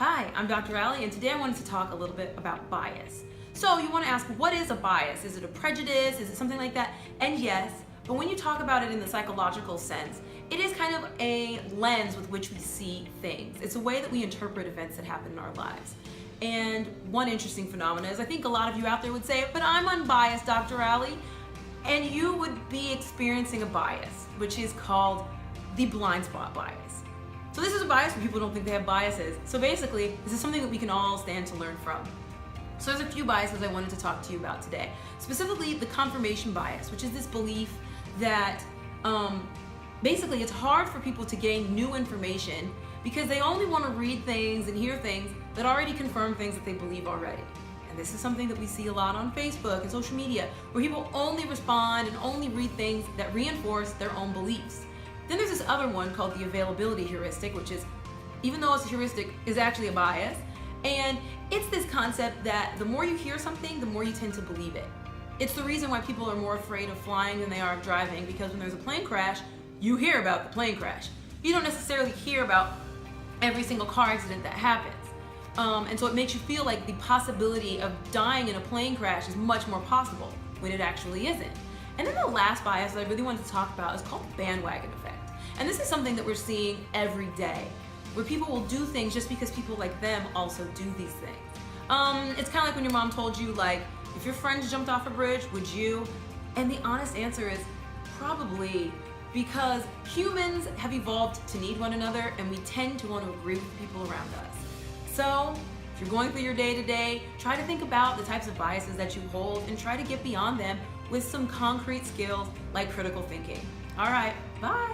Hi, I'm Dr. Allie, and today I wanted to talk a little bit about bias. So you want to ask, what is a bias? Is it a prejudice? Is it something like that? And yes, but when you talk about it in the psychological sense, it is kind of a lens with which we see things. It's a way that we interpret events that happen in our lives. And one interesting phenomenon is, I think a lot of you out there would say, but I'm unbiased, Dr. Allie, and you would be experiencing a bias, which is called the blind spot bias. So this is a bias when people don't think they have biases. So basically, this is something that we can all stand to learn from. So there's a few biases I wanted to talk to you about today. Specifically, the confirmation bias, which is this belief that basically it's hard for people to gain new information because they only want to read things and hear things that already confirm things that they believe already. And this is something that we see a lot on Facebook and social media, where people only respond and only read things that reinforce their own beliefs. Then there's this other one called the availability heuristic, which is, even though it's a heuristic, is actually a bias. And it's this concept that the more you hear something, the more you tend to believe it. It's the reason why people are more afraid of flying than they are of driving, because when there's a plane crash, you hear about the plane crash. You don't necessarily hear about every single car accident that happens. And so it makes you feel like the possibility of dying in a plane crash is much more possible when it actually isn't. And then the last bias that I really wanted to talk about is called the bandwagon effect. And this is something that we're seeing every day, where people will do things just because people like them also do these things. It's kind of like when your mom told you, like, if your friends jumped off a bridge, would you? And the honest answer is probably, because humans have evolved to need one another, and we tend to want to agree with the people around us. So if you're going through your day-to-day, try to think about the types of biases that you hold and try to get beyond them with some concrete skills like critical thinking. All right, bye.